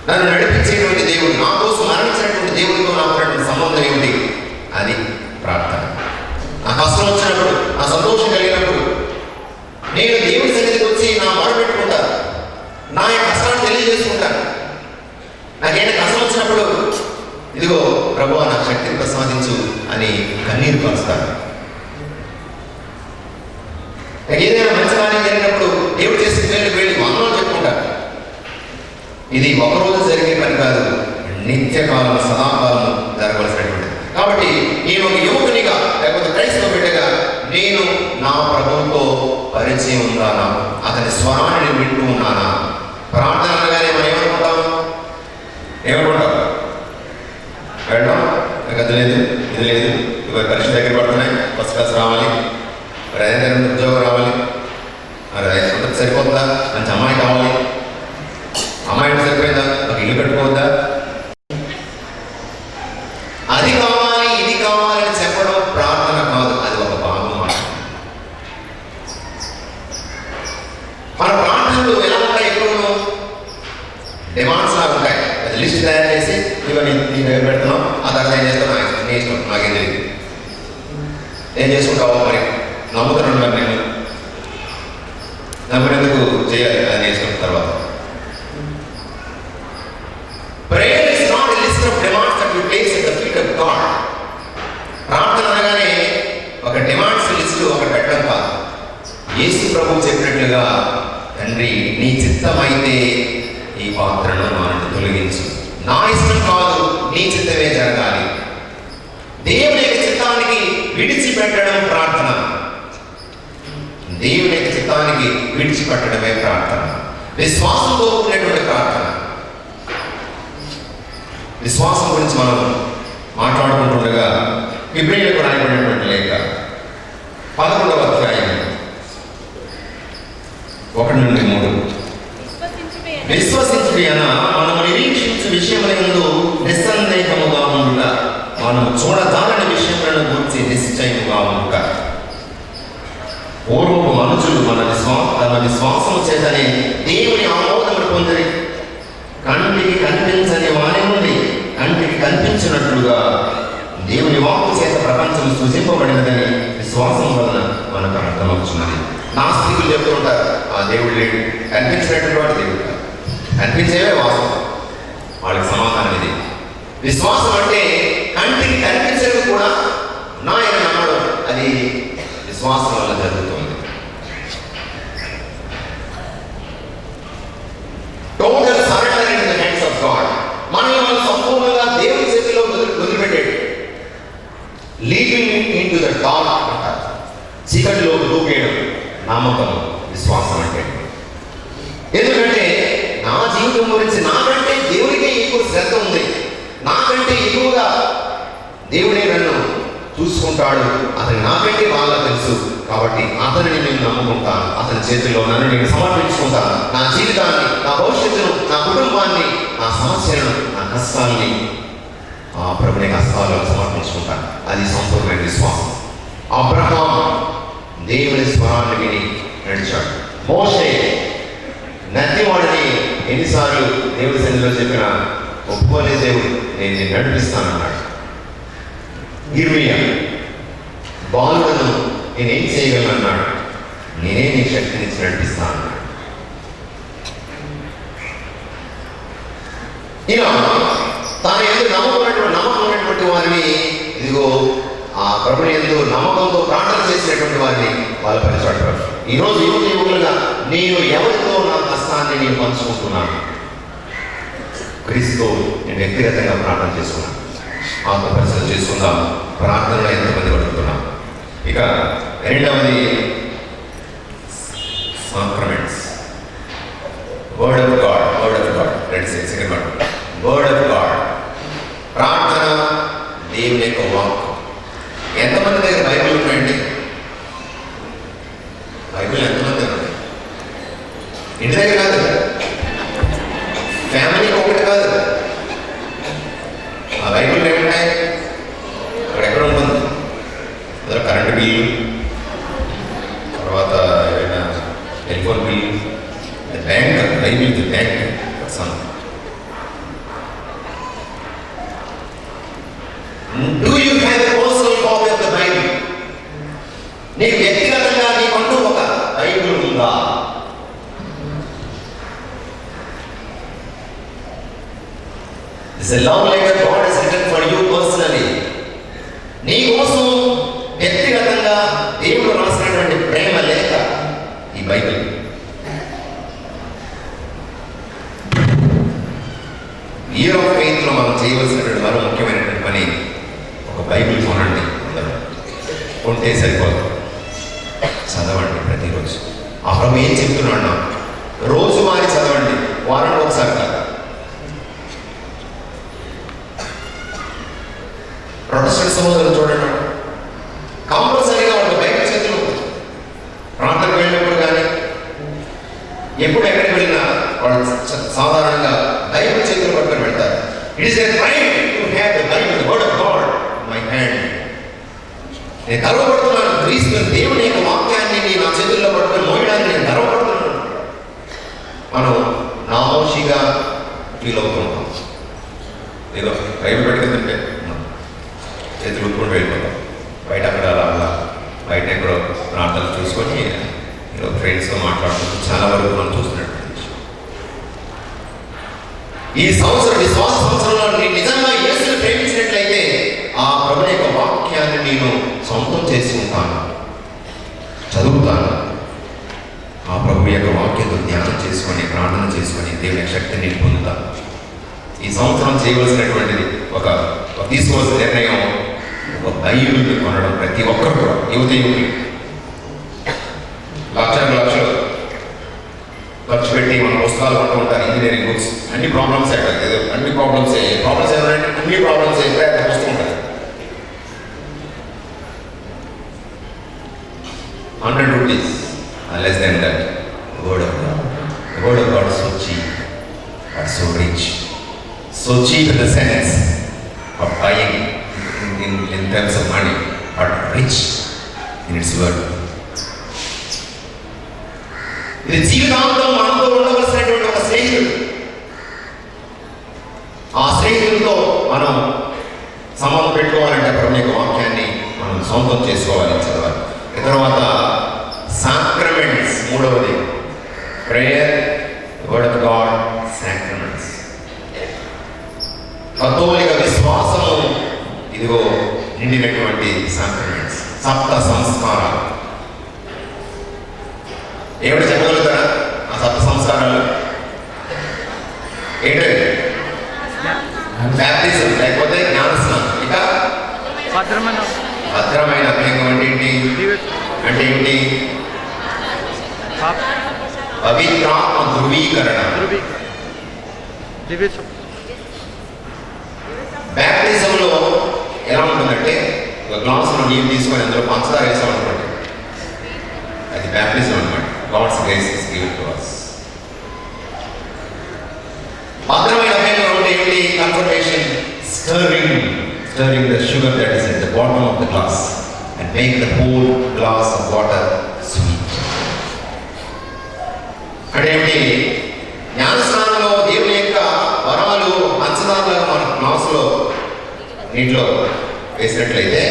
నన్ను నడిపించేటువంటి దేవుడు, నా కోసం మరణించినటువంటి దేవుడితో నాకున్నటువంటి సంబంధం ఏమిటి? అది ప్రార్థన. నా కష్టం వచ్చినప్పుడు, నా సంతోషం కలిగినప్పుడు నేను దేవుడి సన్నిధికి వచ్చి నా మాట పెట్టుకుంటాను, నా యొక్క కష్టాన్ని తెలియజేసుకుంటాను. నాకేమైనా కష్టం వచ్చినప్పుడు ఇదిగో ప్రభువా నాకు శక్తిని ప్రసాదించు అని కన్నీరు కలుస్తాను. నాకు ఏదైనా మంచి కార్యం జరిగినప్పుడు దేవుడు చేసిన పేరుకి వెళ్ళి వందనాలు చెప్పుకుంటాను. ఇది ఒకరోజు జరిగే పని కాదు, నిత్యకాలం సదాకాలం జరగవలసినటువంటి. కాబట్టి నేను ఒక యువకునిగా లేకపోతే క్రైస్తవ బిడ్డగా నేను నా ప్రభువుతో పరిచయం ఉందానా, అతని స్వరాన్ని వింటూ ఉన్నానా? ప్రార్థన అనగానే మనం ఏమనుకుంటాం? వెళ్ళడం, నాకు అది లేదు, ఇది లేదు, ఇవాళ పరీక్ష దగ్గర పడుతున్నాయి, ఫస్ట్ క్లాస్ రావాలి, మరి అదే ఉద్యోగం రావాలి, మరి అంత సరిపోతుందా, మంచి అమ్మాయి కావాలి, అమ్మాయి సరిపోయిందా, ఒక ఇల్లు కట్టుకోవద్దా, అది కావాలి ఇది కావాలని చెప్పడం ప్రార్థన కాదు, అది ఒక భాగం మాట. మన ప్రార్థనలు ఎలా ఉంటాయి? ఎప్పుడు డిమాండ్స్ లాగా ఉంటాయి. అది లిస్ట్ తయారు చేసి ఇదిగో నీ దగ్గర పెడుతున్నాం, ఆ తర్వాత ఏం చేస్తావు నీ ఇష్టం, నాకేం తెలియదు, ఏం చేసుకుంటావో మరి, నమ్ముతున్నాను మరి, నేను నమ్మినందుకు చేయాలి, అది నేర్చుకున్న తర్వాత. Prayer is not a list of demands that you place at the feet of God. ప్రార్థన అనగానే ఒక డిమాండ్స్ లిస్టు ఒకటి పెట్టడం కాదు. యేసు ప్రభువు చెప్పినట్లుగా, తండ్రి నీ చిత్తమైతే ఈ పాత్రను నా నుండి తొలగించు, నా ఇష్టం కాదు నీ చిత్తమే జరగాలి. దేవుని యొక్క చిత్తానికి విడిచిపెట్టడం ప్రార్థన. దేవుని యొక్క చిత్తానికి విడిచిపెట్టడమే ప్రార్థన. విశ్వాసంతో కూడినటువంటి ప్రార్థన. విశ్వాసం గురించి మనం మాట్లాడుకుంటుండగా హెబ్రీయులకు రాయబడినటువంటి లేఖ 11వ అధ్యాయం 1-3. విశ్వసించుటయన మనము నిరీక్షించు విషయములందు నిస్సందేహముగా ఉండుట, మనము చూడజాలని విషయములను గురించి నిశ్చయముగా ఉండుట. పూర్వపు మనుషులు తమ విశ్వాసము చేతనే దేవుని ఆమోదమును పొందిరి. కంటికి కనిపించని వారి నుండి కంటికి కనిపించినట్లుగా దేవుని వాక్కు చేత ప్రపంచం సృజింపబడినదని విశ్వాసం వలన మనకు అర్థమవుతున్నది. నాస్తికులు చెప్తూ ఉంటారు ఆ దేవుడు లేడు, కనిపించినటువంటి వాడు దేవుడు కాదు, కనిపించేవే వాస్తవం. వాళ్ళకి సమాధానం ఇది. విశ్వాసం అంటే కంటికి కనిపించేవి కూడా నాయన నమ్మడం, అది విశ్వాసం వల్ల జరుగుతుంది. Total surrender in the hands of God. మనల్ని మనం సంపూర్ణంగా దేవుని చేతిలో వదిలిపెట్టాడు. Leaving into the dark అంటారు, చీకటిలో దూకేయడం నమ్మకం, విశ్వాసం అంటే. ఎందుకంటే నా జీవితం గురించి నాకంటే దేవుడికే ఎక్కువ శ్రద్ధ ఉంది, నాకంటే ఎక్కువగా దేవుడే నన్ను చూసుకుంటాడు, అతను నాకంటే బాగా తెలుసు. కాబట్టి అతనిని నేను నమ్ముకుంటాను, అతని చేతిలో నన్ను నేను సమర్పించుకుంటాను. నా జీవితాన్ని, నా భవిష్యత్తును, నా కుటుంబాన్ని, నా సమస్యలను, నా కష్టాన్ని ఆ ప్రభుని హస్తాలను సమర్పించుకుంటాను. అది సంపూర్ణమైన విశ్వాసం. అబ్రహాం దేవుని స్వరాన్ని విని నడిచాడు. మోషే నదివాడిని ఎన్నిసార్లు దేవుడి సన్నిధిలో చెప్పిన ఒప్పుకోలే దేవుడు, నేను నేను నడిపిస్తానన్నాడు. ఇర్మియా బాలులను నేనేం చేయగలను అన్నాడు, నేనే నీ శక్తినిచ్చి నడిపిస్తాను అన్నాడు. ఇలా తాను ఎందుకు నమ్మకమైనటువంటి వారిని, ఇదిగో ఆ ప్రభుని ఎందుకు నమ్మకంతో ప్రార్థన చేసినటువంటి వారిని బలపరిచాడు. ఈరోజు యువకులుగా నేను ఎవరితో నా కష్టాన్ని నేను పంచుకుంటున్నాను, క్రీస్తుతో నేను వ్యక్తిగతంగా ప్రార్థన చేసుకున్నాను. ఆత్మపరిశీలన చేసుకుందాం. ప్రార్థనలో ఎంతమంది పడుతున్నాం. ఇక రెండవది sacraments. Word of God, second word of God. ప్రార్థన దేవుని యొక్క వాక్. ఎంతమంది దగ్గర బైబిల్ ఉన్నాయండి? బైబిల్ ఎంతమంది ఉన్నాయి? ఇంటి దగ్గర కాదు, ఫ్యామిలీకి ఒకటి కాదు. ఆ బైబిల్ ఏముంటాయి? అక్కడెక్కడ ఉంటుంది? అందులో కరెంటు బిల్లు, తర్వాత ఏదైనా telephone bill, bank, Bible bank. Do you have a personal copy of the Bible? నీకు వ్యక్తిగతంగా నీకంటూ ఒక బైబిల్ ఉందా? It's a love letter God has written for you personally. నీ కోసం వ్యక్తిగతంగా దేవుడు రాసినటువంటి ప్రేమ లేఖ ఈ బైబిల్. ఇయర్ ఆఫ్ ఫెయిత్ లో మనం చేయవలసినటువంటి మరో ముఖ్యమైనటువంటి పని, ఒక బైబిల్ కొనండి. కొంటే సరిపోదు, చదవండి ప్రతిరోజు. ఆ ప్రభు ఏం చెప్తున్నాడు? రోజు వారి చదవండి, వారంలో ఒకసారి కాదు. ప్రొటెస్టెంట్ సహోదరులు చూడండి, కంపల్సరీగా వాళ్ళు బైబిల్ చేతులు ప్రాంతానికి వెళ్ళినప్పుడు కానీ ఎప్పుడు ఎక్కడికి వెళ్ళినా వాళ్ళు సాధారణంగా బైబిల్ చేతులు పట్టుకొని వెళ్తారు. It is a pride to have the Bible, word of God in my hand. నేను గర్వపడుతున్నాను, క్రీస్తు దేవుని యొక్క వాక్యాన్ని నా చేతుల్లో పట్టుకొని మోయడానికి నేను గర్వపడుతున్నాను. మనం నామోషిగా ఫీల్ అవుతున్నాం. ఏదో బైబిల్ పెట్టుకుంటే చేతులు ఉట్టుకొని వెళ్ళిపోతాం. బయట అక్కడ అలా బయట ఎక్కడో ప్రాంతాలు చూసుకొని ఏదో ఫ్రెండ్స్తో మాట్లాడుకుంటూ చాలా వరకు మనం చూస్తున్నట్టు. ఈ సంవత్సరం, విశ్వాస సంవత్సరంలో నేను నిజంగా యేసుని ప్రేమించినట్లయితే ఆ ప్రభుని యొక్క వాక్యాన్ని నేను సొంతం చేసుకుంటాను, చదువుతాను. ఆ ప్రభు యొక్క వాక్యంతో ధ్యానం చేసుకొని, ప్రార్థన చేసుకొని దేవుని శక్తిని నేను పొందుతాను. ఈ సంవత్సరం చేయవలసినటువంటిది తీసుకోవాల్సిన నిర్ణయం, ఒక బైబిల్ని కొనడం. ప్రతి ఒక్కరు కూడా, యువకులు లక్షలు ఖర్చు పెట్టి మన పుస్తకాలు కొంటూ ఉంటారు. ఇంజనీరింగ్ బుక్స్, అన్ని ప్రాబ్లమ్స్ ఏదో అన్ని ప్రాబ్లమ్స్ ఏమంటే అన్ని ప్రాబ్లమ్స్ అయితే పుస్తకం ఉంటుంది. 100 rupees less than that. The word of God. The word of God is so cheap but so rich. So cheap in the sense of buying in terms of money, but rich in its word. ఇది జీవితాంతం మనతో ఉండవలసినటువంటి ఒక స్నేహితుడు. ఆ స్నేహితులతో మనం సంబంధం పెట్టుకోవాలంటే ప్రభుని యొక్క వాక్యాన్ని మనం సొంతం చేసుకోవాలి, చదవాలి. తర్వాత సాక్రమెంట్స్. మూడవది prayer, word of God, sacraments. కథోలిక విశ్వాసము ఇదిగో నిండినటువంటి సాక్రమెంట్స్, సప్త సంస్కారాలు. ఏమిటి చెప్పగలుగుతారా ఆ సప్త సంస్కారాలు? ఏంటంటే బ్యాప్టిజం, లేకపోతే జ్ఞానస్నానం, ఇంకా భద్రమైన అభిషేకం అంటే ఏంటి? అంటే ఏంటి? పవిత్రాత్మ ధృవీకరణ. బ్యాప్టిజంలో ఎలా ఉంటుందంటే ఒక గ్లాసులో నీళ్ళు తీసుకొని అందులో పంచదార వేసామనుకోండి, అది బ్యాప్టిజం అనమాట. God's grace is given to us. భద్రమైన అభిషేకం అంటే ఏంటి? Confirmation, stirring the sugar that is at the bottom of the glass and make the whole glass of water sweet. అంటే ఏమిటి? జ్ఞానస్నానంలో దేవుని యొక్క వరాలు పంచదారలాగా మన గ్లాసులో నీటిలో వేసినట్లయితే,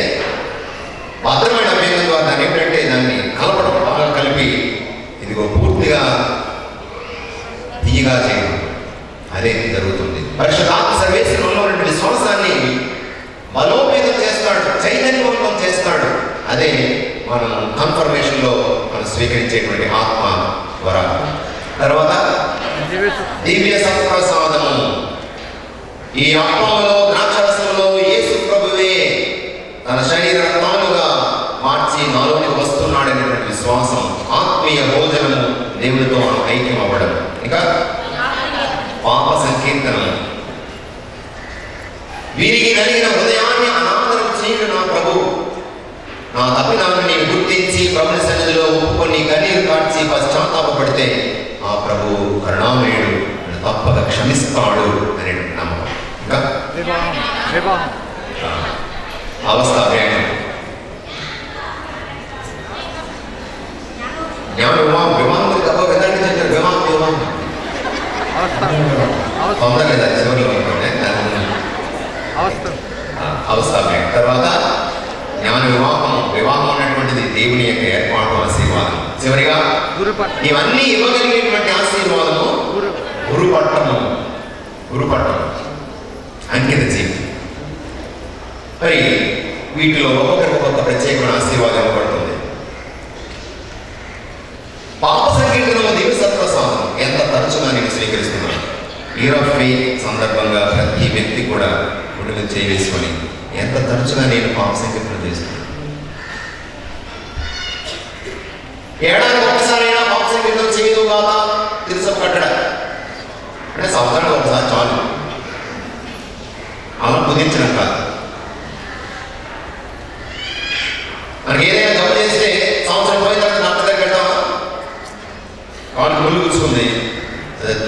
భద్రమైన అభిషేకం ద్వారా దాన్ని ఏంటంటే దాన్ని కలపడం, బాగా కలిపి ఇదిగో పూర్తిగా తీయగా చేయడం, అదే జరుగుతుంది. పరిశుద్ధాత్మ సర్వేశ్వరంలో ఉన్న విశ్వాసాన్ని బలోపేతం చేస్తాడు, చైతన్యవంతం చేస్తాడు. అదే మనం కన్ఫర్మేషన్లో మనం స్వీకరించేటువంటి ఆత్మ వరాలు. తర్వాత దివ్య సత్ప్రసాదము. ఈ ఆత్మలో ద్రాక్షరసంలో యేసు ప్రభువే తన శరీర రక్తాలుగా మార్చి నాలోనికి వస్తున్నాడనేటువంటి విశ్వాసం, ఆత్మీయ భోజనము, దేవునితో ఐక్యం అవ్వడం. ఇంకా పాప సంకీర్తనము. వీరికి కలిగిన హృదయాన్ని అనాదరం చేయు నా ప్రభు, నా తప్పిదాన్ని నేను గుర్తించి ప్రభుని సన్నిధిలో ఒప్పుకొని కన్నీరు కార్చి పశ్చాత్తాపడితే ఆ ప్రభు కరుణామయుడు తప్పక క్షమిస్తాడు అనే నమ్మకం. ఇంకా అవస్థ ప్రేమ, జ్ఞాన వివాహం. వివాహం తప్ప విధాన్ని చెప్పారు. వివాహం పొందలేదా? చివరిలో అనుకోండి అవస్థ. తర్వాత జ్ఞాన వివాహం అనేటువంటిది దేవుని యొక్క ఏర్పాటు, ఆశీర్వాదం. చివరిగా ఇవన్నీ ఇవ్వగలిగేటువంటి ఆశీర్వాదము గురుపట్టము, అంకిత జీవితం. మరి వీటిలో ఒక్కొక్కరికి ఒక్కొక్క ప్రత్యేకమైన ఆశీర్వాదం ఇవ్వబడుతుంది. పాప సంకీర్తనము, దివ్య సత్ప్రసాదం ఎంత తరచుగా నేను స్వీకరిస్తున్నాను. ఇయర్ ఆఫ్ ఫెయిత్ సందర్భంగా ప్రతి వ్యక్తి కూడా గుడిలో చేయవేసుకొని ఎంత తరచుగా నేను పాప సంకీర్తన చేస్తున్నాను. ఏడాది ఒక్కసారైనా పాప సంకీర్తన చేయదు కాదా తెలుసు కట్టడా అంటే సంవత్సరానికి ఒకసారి చాలు. అలా కుదించడం కాదు. మనకి ఏదైనా తప్పు చేస్తే సంవత్సరం పోయిన తర్వాత నచ్చ దగ్గర పెడతామా? వాళ్ళు ముళ్ళు కూర్చుకుంది,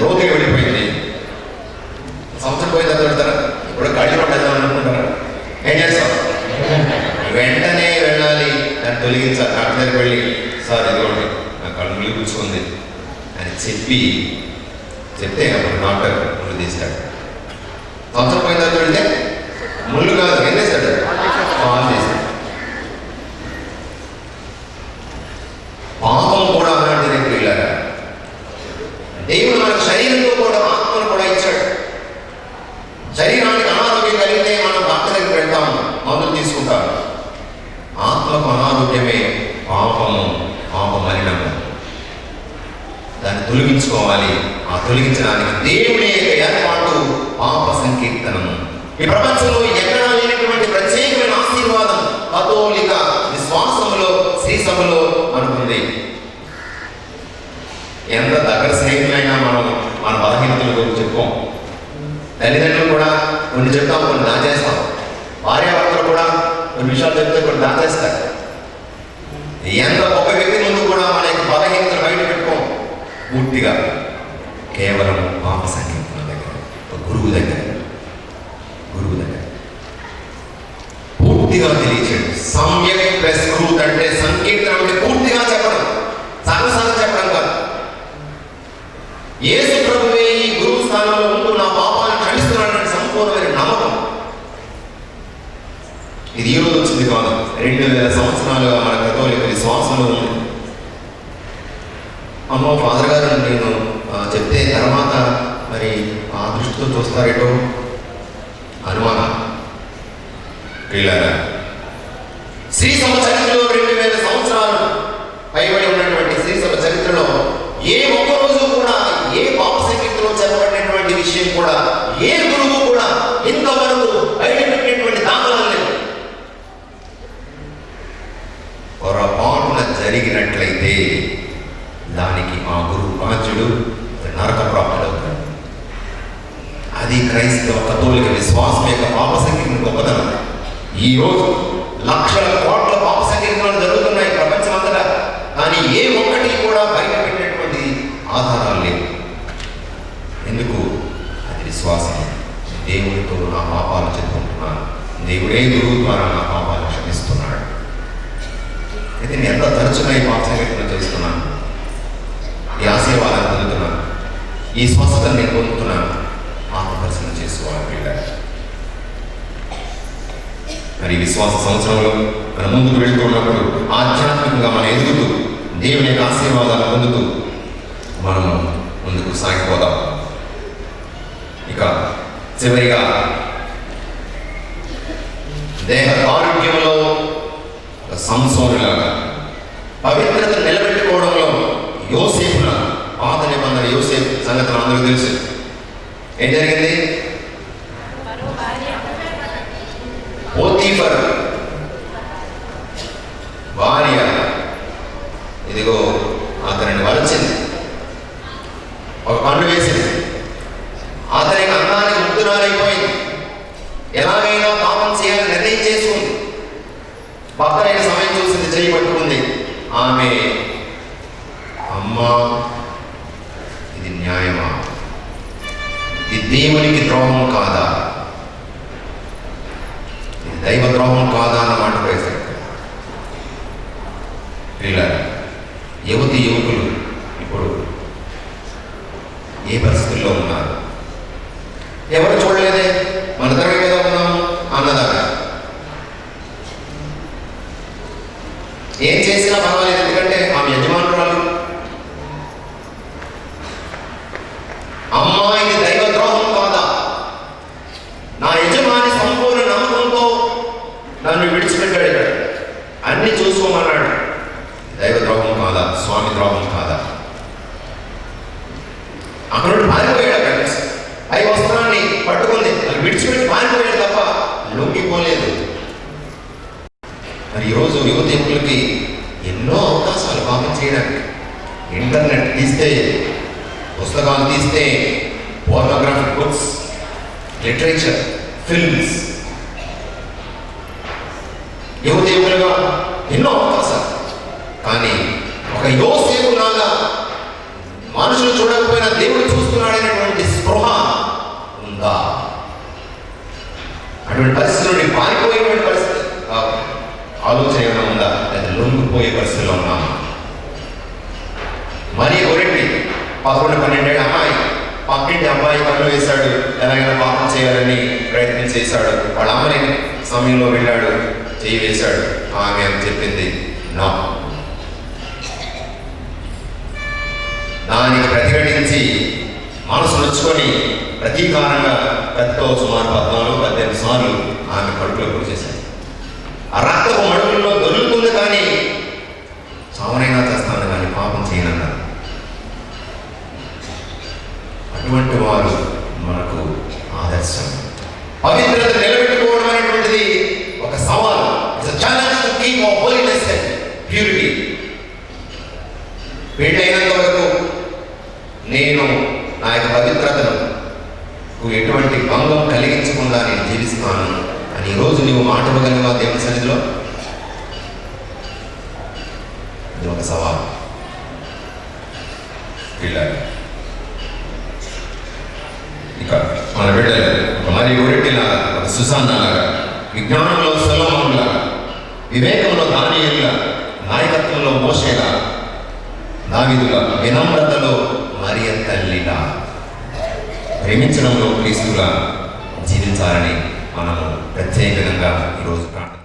లోతుగా వెళ్ళిపోయింది. సంవత్సరం పోయిన తర్వాత పెడతారా? ఇప్పుడు కళ్ళు పట్టేద్దామని అనుకుంటారా? ఏం చేస్తాం? వెంటనే వెళ్ళాలి, దాన్ని తొలగించాలి. డాక్టర్ దగ్గరికి వెళ్ళి, సార్ ఇదిగోండి నా కళ్ళు ముళ్ళు కూర్చుకుంది అని చెప్తే అప్పుడు డాక్టర్ ముళ్ళు తీస్తాడు. సంవత్సరం పోయిన తర్వాత వెళ్తే ముళ్ళు కాదు, ఏం చేస్తాడు? పాలు చేస్తాడు. పాపం కూడా అలాంటిది పిల్లరా. దేవుడు మనకు శరీరంతో కూడా ఆత్మను కూడా ఇచ్చాడు. శరీరానికి అనారోగ్యం కలిగితే మనం డాక్టర్ దగ్గరికి వెళ్తాము, మందులు తీసుకుంటాము. ఆత్మకు అనారోగ్యమే పాప మలినము. దాన్ని తొలగించుకోవాలి. ఆ తొలగించడానికి దేవుని యొక్క ఏర్పాటు పాప సంకీర్తనము. ఈ ప్రపంచంలో ఎక్కడా లేనటువంటి ప్రత్యేకమైన ఆశీర్వాదం కథోలిక విశ్వాసములో, శ్రీసభలో అనుకుంది. ఎంత దగ్గర స్నేహితులైనా మనం మన బలహీనతల గురించి చెప్పుకోం. తల్లిదండ్రులు కూడా కొన్ని చెప్తాం, కొన్ని దాచేస్తాం. భార్యాభర్తలు కూడా కొన్ని విషయాలు చెప్తే కొన్ని దాచేస్తారు. ఎంత గొప్ప వ్యక్తి ముందు కూడా మన యొక్క బలహీనతలు బయట పెట్టుకోం. పూర్తిగా కేవలం పాప సంకీర్తన దగ్గర, గురువు దగ్గర పూర్తిగా తెలియచేయండి. సమ్యక్ ప్లస్ గ్రూత్ అంటే సంకీర్తన అంటే పూర్తిగా చెప్పడం, సగం చెప్పడం కాదు. యేసు ప్రభువే ఈ గురువు స్థానంలో ఉంటూ నా పాపాన్ని క్షమిస్తున్నాడని సంపూర్ణమైన నమ్మకం. ఇది ఈ రోజు వచ్చింది కాదు, 2000 సంవత్సరాలుగా మన కథోలిక విశ్వాసంలో ఉంది. అమ్మో ఫాదర్ గారు నేను చెప్తే తర్వాత మరి ఆ దృష్టితో చూస్తారేటో అనుమానం. శ్రీ సభ చరిత్రలో 2000 సంవత్సరాలు పైబడి ఉన్నటువంటి శ్రీ సభ చరిత్రలో ఏ ఒక్కరోజు కూడా ఏ బాప్సంగీతంలో చెప్పబడినటువంటి విషయం కూడా ఏ గురువు కూడా ఇంతవరకు బయటపెట్టినటువంటి దాఖలాలు లేవు. పొరపాటున జరిగినట్లయితే దానికి ఆ గురువు బాధ్యుడు నరక ప్రాప్తుడవుతాడు. అది క్రైస్తవ కథోలిక విశ్వాసం యొక్క పాప సంకీర్తన గొప్పతనం. ఈరోజు లక్షల కోట్ల పాప సంకీర్తనలు జరుగుతున్నాయి ప్రపంచమంతటా, కానీ ఏ ఒక్కటి కూడా బయట పెట్టినటువంటి ఆధారాలు లేవు. ఎందుకు? అది విశ్వాసం. దేవుడితో నా పాపాలు చెప్పుకుంటున్నాను, దేవుడే గురువు ద్వారా నా పాపాలు క్షమిస్తున్నాడు. అయితే నేను ఎంత తరచుగా ఈ పాప సంకీర్తన చేస్తున్నాను, ఈ ఆశీర్వాదాన్ని పొందుతున్నాను, ఈ స్వస్థతను నేను పొందుతున్నాను. ఆత్మపరిశీలన చేసుకోవాలి పిల్లలు. మరి విశ్వాస సంవత్సరంలో మన ముందుకు వెళ్తూ ఉన్నప్పుడు ఆధ్యాత్మికంగా మనం ఎదుగుతూ దేవుని యొక్క ఆశీర్వాదాలు పొందుతూ మనము ముందుకు సాగిపోదాం. ఇక చివరిగా దేహ ఆరోగ్యంలో సంసోనులాగా పవిత్రత నిలబెట్టుకోవడంలో యోసేపుల పాత నిబంధన యోసేపు సంగతి అందరికీ తెలుసు. ఏం జరిగింది? పోతీఫర్ భార్య ఇదిగో అతనిని వలచింది, ఒక కన్ను వేసింది, అతనికి అన్నానికి ముద్దురాలైపోయింది. ఎలాగైనా పాపం చేయాలని నిర్ణయం చేసుకుంది. పక్కనైన సమయం చూసింది, చేయి పట్టుకుంది. ఆమె అమ్మా ఇది న్యాయమా? ఇది దేవునికి ద్రోహం కాదా? ఇది దైవ ద్రోహం కాదా అన్న మాట వేశాడు. యువతి యువకులు ఇప్పుడు ఏ పరిస్థితుల్లో ఉన్నారు? ఎవరు చూడలేదే, మన తరగతి మీద ఉన్నాము అన్నదాకా ఏం చేసినా పర్వాలేదు, ఎందుకంటే ఆమె యజమానురాలు. అమ్మా ఇది దైవ ద్రోహం కాదా? నా యజమాని సంపూర్ణ నమ్మకంతో నన్ను విడిచిపెట్టాడు, ఇక్కడ అన్ని చూసుకోమన్నాడు. దైవ ద్రోహం కాదా? స్వామి ద్రోహం కాదా? అక్కడ పారిపోయాడు. అక్కడ అవి వస్త్రాన్ని పట్టుకుంది, అది విడిచిపెట్టి పారిపోయాడు తప్ప లొంగిపోలేదు. మరి ఈరోజు యువత యువకులకి ఎన్నో అవకాశాలు పాపం చేయడానికి. ఇంటర్నెట్ తీస్తే, పుస్తకాలు తీస్తే, పోర్నోగ్రాఫిక్ బుక్స్, లిటరేచర్, ఫిల్మ్స్, యువత యువకులుగా ఎన్నో అవకాశాలు. కానీ ఒక యోసేపు లాగా మనుషులు చూడకపోయినా దేవుడు చూస్తున్నాడనేటువంటి స్పృహ ఉందా? అటువంటి పరిస్థితి నుండి పారిపోయేటువంటి పరిస్థితి ఆలోచన ఏమైనా ఉందా? లేదా లొంగిపోయే పరిస్థితిలో ఉన్నామా? మరీ గొరెట్టి 11-12 ఏళ్ళ అమ్మాయి పక్కింటి అబ్బాయి కన్ను వేశాడు, ఎలాగైనా పాపం చేయాలని ప్రయత్నం చేశాడు. వాళ్ళ అమ్మని సమయంలో వెళ్ళాడు, చేయి వేశాడు. ఆమె అని చెప్పింది నా. దానికి ప్రతిఘటించి మనసు నొచ్చుకొని ప్రతీకారంగా కత్తితో సుమారు 14-18 సార్లు ఆమె కడుపులో కూర్చేశాడు. ఆ రక్తపు మడుగుల్లో దొరుకుతుంది, కానీ చావనైనా చేస్తాను కానీ పాపం చేయనన్నారు. అటువంటి వారు మనకు ఆదర్శం. పవిత్రత నిలబెట్టుకోవడం అనేటువంటిది ఒక సవాల్. It's a challenge to keep our holiness and purity. వీటైనంత వరకు నేను నా యొక్క పవిత్రతను ఎటువంటి భంగం కలిగించకుండా నేను జీవిస్తాను అని ఈరోజు నువ్వు మాట ఇవ్వగలిగా దేవుని సన్నిధిలో? ఇది ఒక సవాల్. పిల్లలు ఇక మన బిడ్డలు ఒక మరి ఒరెట్టిలాగా, ఒక సుసాన్నాలాగా, విజ్ఞానంలో సొలొమోనులాగా, వివేకంలో దానియేలులా, నాయకత్వంలో మోషేలా, దావీదులా, వినమ్రతలో మరియ తల్లిలా, ప్రేమించడంలో క్రీస్తులా జీవించాలని మనము ప్రత్యేకంగా ఈరోజు ప్రార్థన